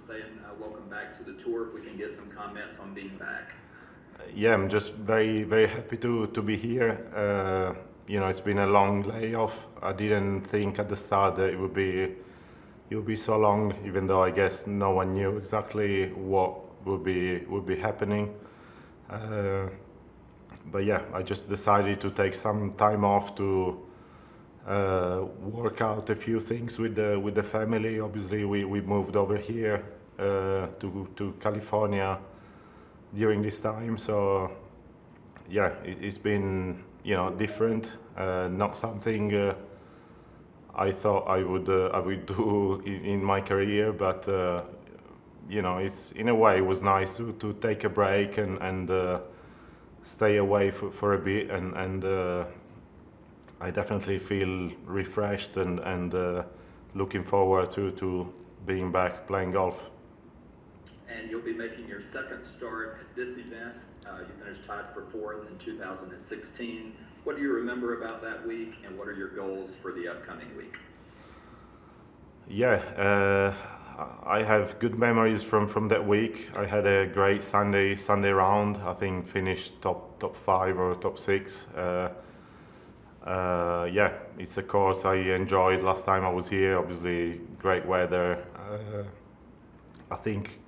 saying welcome back to the tour. If we can get some comments on being back. Yeah, I'm just very, very happy to be here. It's been a long layoff. I didn't think at the start that it would be so long, even though I guess no one knew exactly what would be happening. But yeah, I just decided to take some time off to work out a few things with the family. Obviously, we moved over here to California during this time, so yeah, it's been different. Not something I thought I would do in my career, but it's in a way it was nice to take a break and stay away for a bit, and I definitely feel refreshed and looking forward to being back playing golf. And you'll be making your second start at this event. You finished tied for fourth in 2016. What do you remember about that week, and what are your goals for the upcoming week? Yeah, I have good memories from that week. I had a great Sunday round. I think finished top 5 or top 6. Yeah, it's a course I enjoyed last time I was here. Obviously, great weather. I think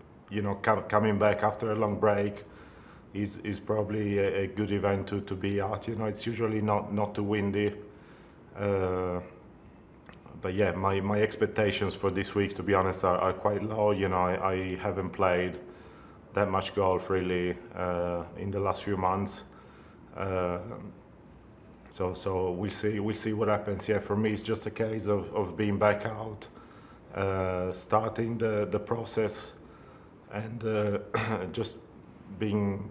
coming back after a long break is probably a good event to be at. It's usually not too windy. But yeah, my expectations for this week, to be honest, are quite low. I haven't played that much golf really in the last few months. So we'll see what happens. Yeah, for me it's just a case of being back out, starting the process, and just being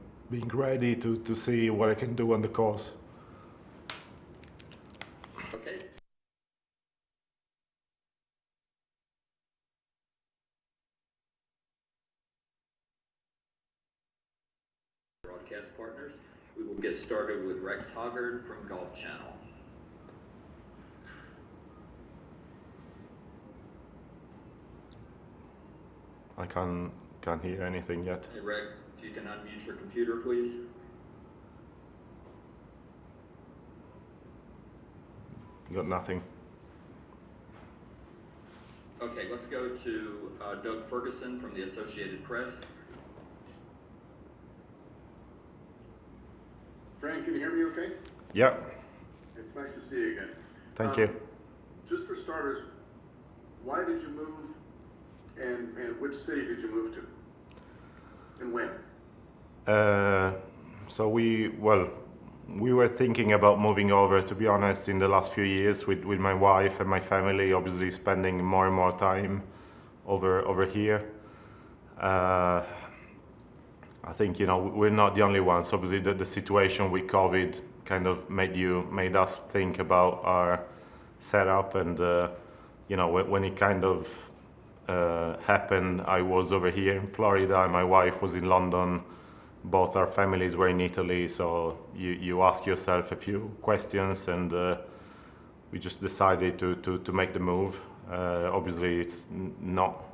ready to see what I can do on the course. Okay. Broadcast partners, we will get started with Rex Hoggard from Golf Channel. I can't hear anything yet. Hey Rex, if you can unmute your computer, please. Got nothing. Okay, let's go to Doug Ferguson from the Associated Press. Frank, can you hear me okay? Yeah. It's nice to see you again. Thank you. Just for starters, why did you move, and which city did you move to? And when? So we were thinking about moving over, to be honest, in the last few years with my wife and my family, obviously spending more and more time over here. I think we're not the only ones. Obviously, the situation with COVID kind of made us think about our setup, and when it kind of happened, I was over here in Florida and my wife was in London. Both our families were in Italy, so you ask yourself a few questions, and we just decided to make the move. Obviously, it's not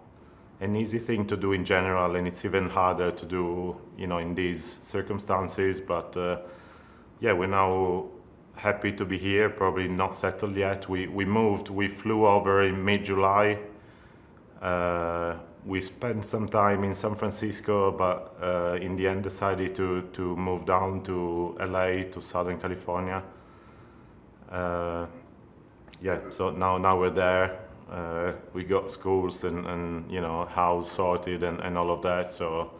an easy thing to do in general, and it's even harder to do in these circumstances, but yeah, we're now happy to be here. Probably not settled yet. We flew over in mid-July. We spent some time in San Francisco, but in the end decided to move down to LA, to Southern California. Yeah, so now we're there. We got schools and house sorted and all of that, so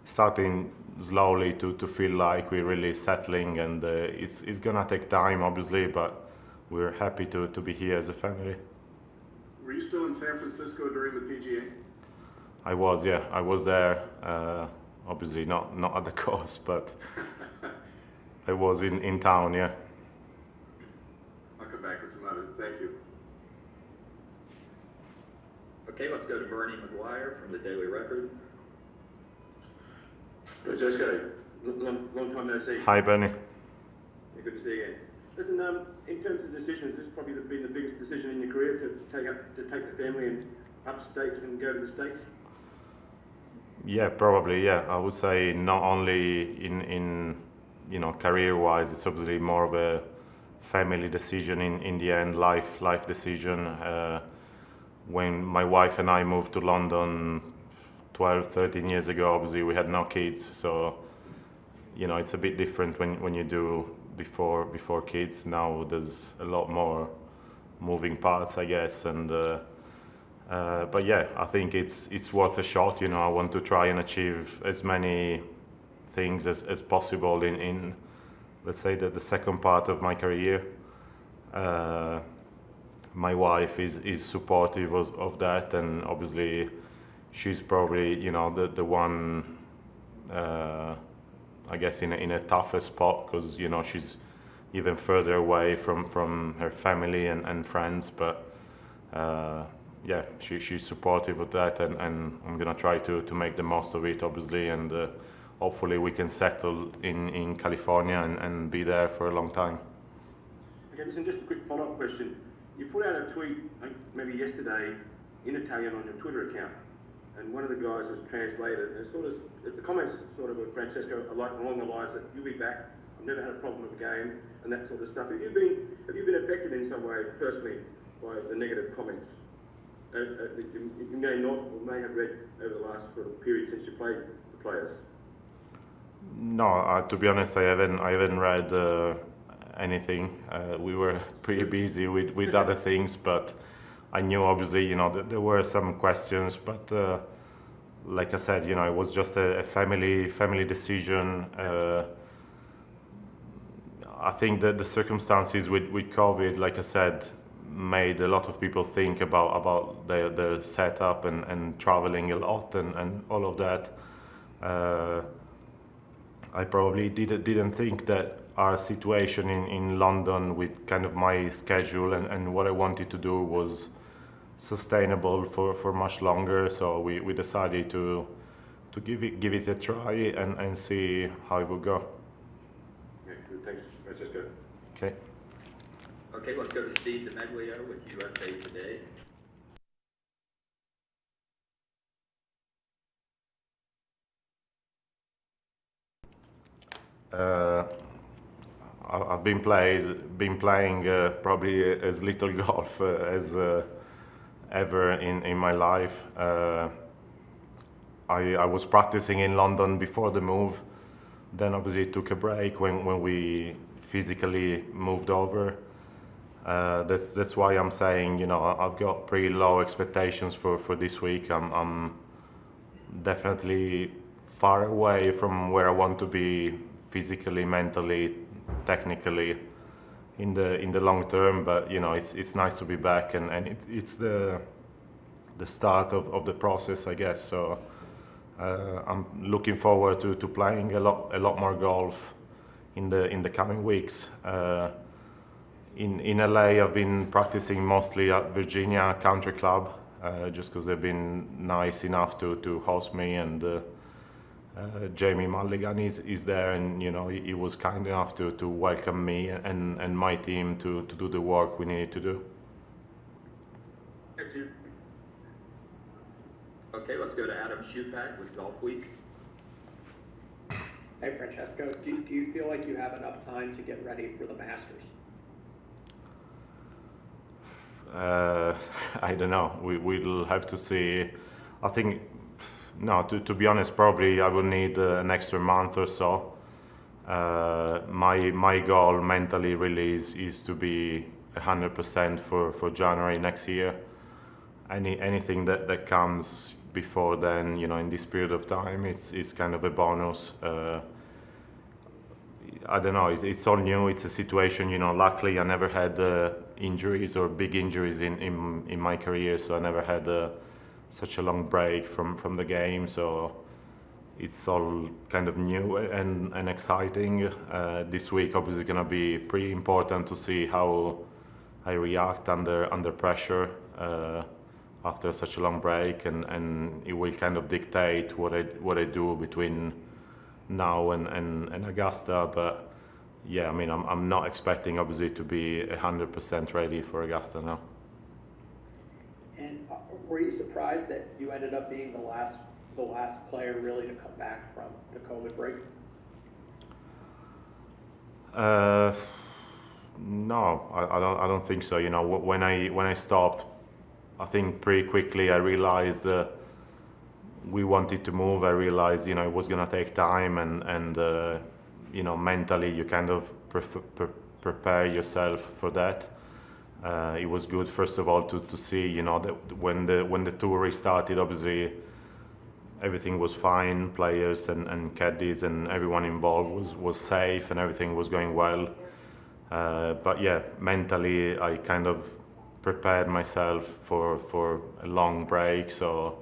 starting slowly to feel like we're really settling, and it's gonna take time, obviously, but we're happy to be here as a family. Were you still in San Francisco during the PGA? I was there, obviously not at the course, but I was in town, yeah. I'll come back with some others. Thank you. Okay, let's go to Bernie Mcguire from the Daily Record. Francesco, long time no see. Hi, Bernie. Yeah, good to see you again. Listen, in terms of decisions, this has probably been the biggest decision in your career to take the family and upstate and go to the States. Yeah, probably. Yeah, I would say not only in career-wise, it's obviously more of a family decision in the end, life decision. When my wife and I moved to London 12, 13 years ago, obviously we had no kids, so it's a bit different when you do before kids. Now there's a lot more moving parts, I guess, and but yeah, I think it's worth a shot. I want to try and achieve as many things as possible in let's say the second part of my career. My wife is supportive of that, and obviously she's probably the one I guess in a tougher spot, because she's even further away from her family and friends, but yeah, she's supportive of that, and I'm gonna try to make the most of it, obviously, and hopefully we can settle in California and be there for a long time. Okay, listen, just a quick follow-up question. You put out a tweet, maybe yesterday, in Italian on your Twitter account, and one of the guys has translated, and the comments sort of were, Francesco, along the lines that you'll be back, I've never had a problem with the game, and that sort of stuff. Have you been affected in some way personally by the negative comments? You may not, or may have read over the last sort of period since you played the players. No, to be honest, I haven't read anything. We were pretty busy with other things, but I knew obviously that there were some questions, but like I said, it was just a family decision. I think that the circumstances with COVID, like I said, made a lot of people think about their setup and traveling a lot and all of that. I probably didn't think that our situation in London, with kind of my schedule and what I wanted to do, was sustainable for much longer. So we decided to give it a try and see how it would go. Yeah, good. Thanks, Francesco. Okay. Okay, let's go to Steve Mcguire with USA Today. I've been playing probably as little golf as ever in my life. I was practicing in London before the move, then obviously took a break when we physically moved over. That's why I'm saying, I've got pretty low expectations for this week. I'm definitely far away from where I want to be physically, mentally, technically in the long term, but it's nice to be back, and it's the start of the process, I guess. So I'm looking forward to playing a lot more golf in the coming weeks. In LA, I've been practicing mostly at Virginia Country Club, just because they've been nice enough to host me, and Jamie Mulligan is there, and he was kind enough to welcome me and my team to do the work we needed to do. Thank you. Okay, let's go to Adam Schupak with Golf Week. Hey, Francesco, do you feel like you have enough time to get ready for the Masters? I don't know. We'll have to see. I think, no, to be honest, probably I will need an extra month or so. My goal mentally really is to be 100% for January next year. Anything that comes before then, in this period of time, it's kind of a bonus. I don't know. It's all new. It's a situation. Luckily, I never had injuries or big injuries in my career, so I never had such a long break from the game. So it's all kind of new and exciting. This week, obviously, going to be pretty important to see how I react under pressure after such a long break, and it will kind of dictate what I do between now and Augusta. But yeah, I mean, I'm not expecting obviously to be 100% ready for Augusta now. And were you surprised that you ended up being the last the last player really to come back from the COVID break? No, I don't think so. You know, when I stopped, I think pretty quickly I realized we wanted to move. I realized, you know, it was gonna take time, and you know, mentally you kind of prepare yourself for that. It was good, first of all, to see, you know, that when the tour restarted, obviously everything was fine. Players and caddies and everyone involved was safe, and everything was going well. But yeah, mentally I kind of prepared myself for a long break, so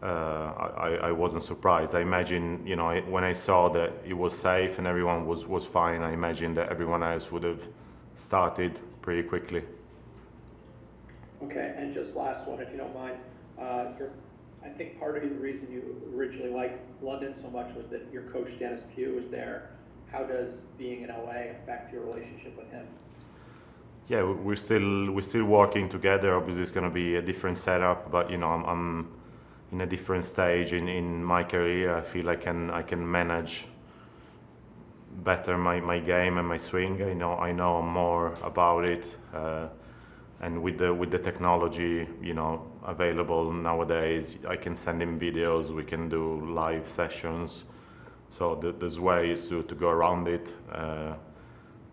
I wasn't surprised. I imagine, you know, when I saw that it was safe and everyone was fine, I imagine that everyone else would have started pretty quickly. Okay, and just last one, if you don't mind. I think part of the reason you originally liked London so much was that your coach Dennis Pugh was there. How does being in LA affect your relationship with him? Yeah, we're still working together. Obviously, it's going to be a different setup, but you know, I'm in a different stage in my career. I feel I can manage better my game and my swing. I know more about it, and with the technology, you know, available nowadays, I can send him videos. We can do live sessions. So there's ways to go around it.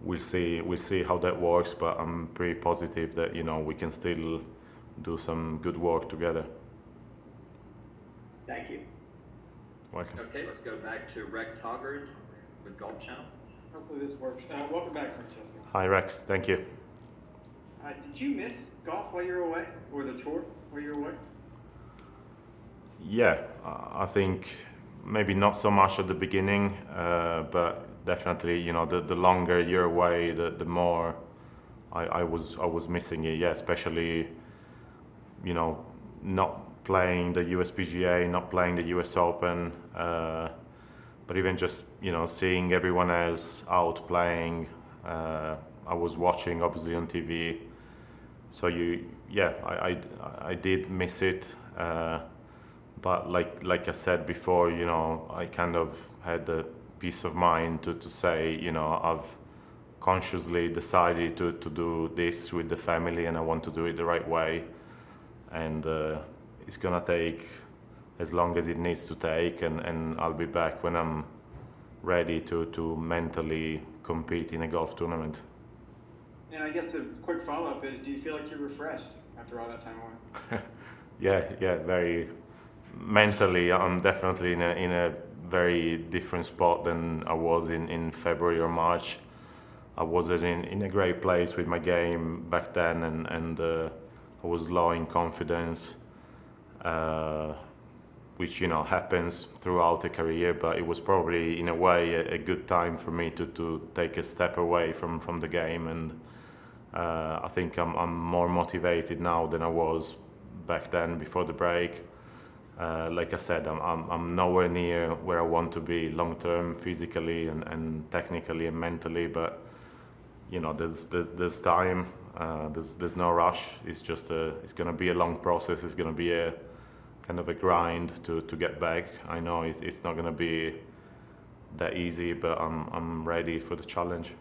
We'll see how that works, but I'm pretty positive that, you know, we can still do some good work together. Thank you. Welcome. Okay, let's go back to Rex Hoggard with Golf Channel. Hopefully this works. Welcome back, Francesco. Hi Rex, thank you. Did you miss golf while you were away, or the tour while you were away? Yeah, I think maybe not so much at the beginning, but definitely, you know, the longer you're away, the more I was missing it. Yeah, especially, you know, not playing the USPGA, not playing the US Open, but even just, you know, seeing everyone else out playing. I was watching obviously on TV, so I did miss it. But like I said before, you know, I kind of had the peace of mind to say, you know, I've consciously decided to do this with the family, and I want to do it the right way, and it's gonna take as long as it needs to take, and I'll be back when I'm ready to mentally compete in a golf tournament. And I guess the quick follow-up is, do you feel like you're refreshed after all that time away? Yeah, very. Mentally, I'm definitely in a very different spot than I was in February or March. I wasn't in a great place with my game back then, and I was low in confidence, which, you know, happens throughout a career, but it was probably in a way a good time for me to take a step away from the game, and I think I'm more motivated now than I was back then before the break. Like I said, I'm nowhere near where I want to be long term, physically and technically and mentally. But you know, there's time. There's no rush. It's just it's going to be a long process. It's going to be a kind of a grind to get back. I know it's not going to be that easy, but I'm ready for the challenge.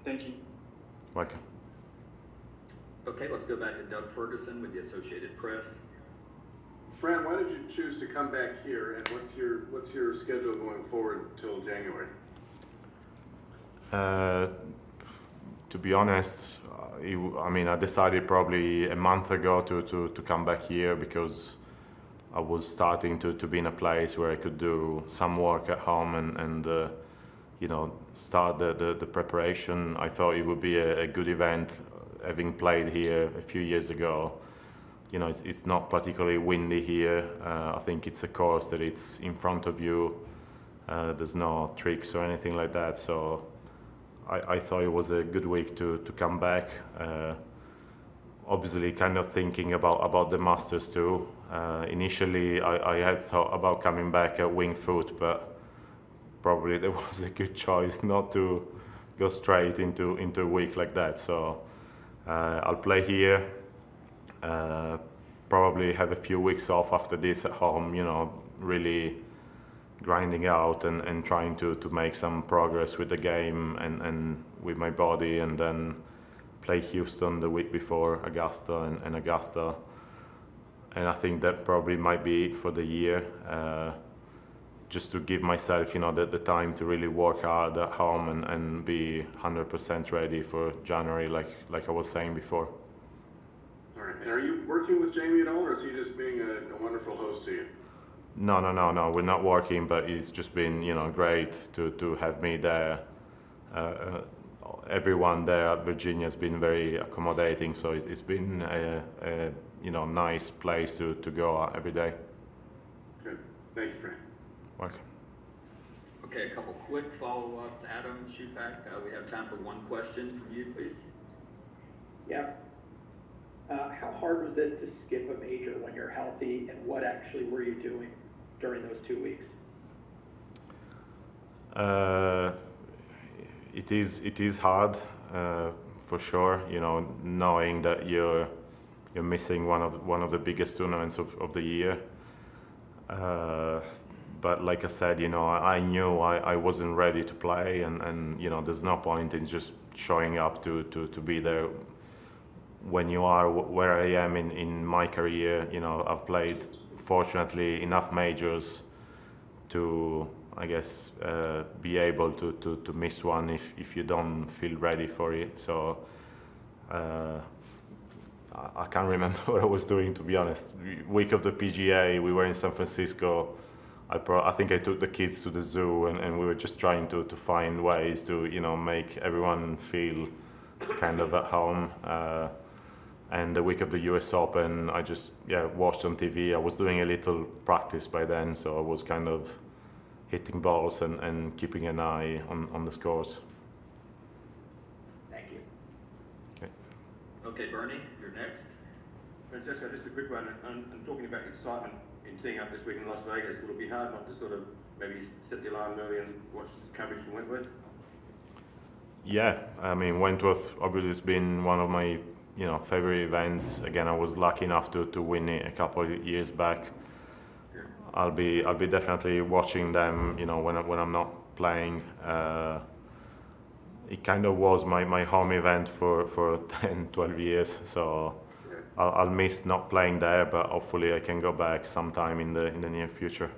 Thank you. Welcome. Okay, let's go back to Doug Ferguson with the Associated Press. Fran, why did you choose to come back here, and what's your schedule going forward till January? To be honest, I decided probably a month ago to come back here because I was starting to be in a place where I could do some work at home and you know, start the preparation. I thought it would be a good event, having played here a few years ago. You know, it's not particularly windy here. I think it's a course that it's in front of you. There's no tricks or anything like that. So I thought it was a good week to come back. Obviously, kind of thinking about the Masters too. Initially, I had thought about coming back at Winged Foot, but probably there was a good choice not to go straight into a week like that. So I'll play here. probably have a few weeks off after this at home, you know, really grinding out and trying to make some progress with the game and with my body, and then play Houston the week before Augusta and Augusta. And I think that probably might be it for the year, just to give myself, you know, the time to really work hard at home and be 100% ready for January, like I was saying before. All right. And are you working with Jamie at all, or is he just being a wonderful host to you? No, we're not working, but it's just been, you know, great to have me there. Everyone there at Virginia has been very accommodating, so it's been a you know, nice place to go every day. Good. Thank you, Fran. Welcome. Okay, a couple quick follow-ups. Adam Shupak, we have time for one question from you, please. Yeah. How hard was it to skip a major when you're healthy, and what actually were you doing during those 2 weeks? It is hard, for sure. You know, knowing that you're missing one of the biggest tournaments of the year. But like I said, you know, I knew I wasn't ready to play, and you know, there's no point in just showing up to be there when you are where I am in my career. You know, I've played, fortunately, enough majors to, I guess, be able to miss one if you don't feel ready for it. So I can't remember what I was doing, to be honest. Week of the PGA, we were in San Francisco. I think I took the kids to the zoo, and we were just trying to find ways to, you know, make everyone feel kind of at home. And the week of the US Open, I just watched on TV. I was doing a little practice by then, so I was kind of hitting balls and keeping an eye on the scores. Thank you. Okay. Okay, Bernie, you're next. Francesco, just a quick one. I'm talking about excitement in teeing up this week in Las Vegas. Will it be hard not to sort of maybe set the alarm early and watch the coverage from Wentworth? Yeah, I mean, Wentworth obviously has been one of my, you know, favorite events. Again, I was lucky enough to win it a couple of years back. Yeah. I'll be definitely watching them, you know, when I'm not playing. It kind of was my home event for 10, 12 years, so Yeah. I'll miss not playing there, but hopefully I can go back sometime in the near future.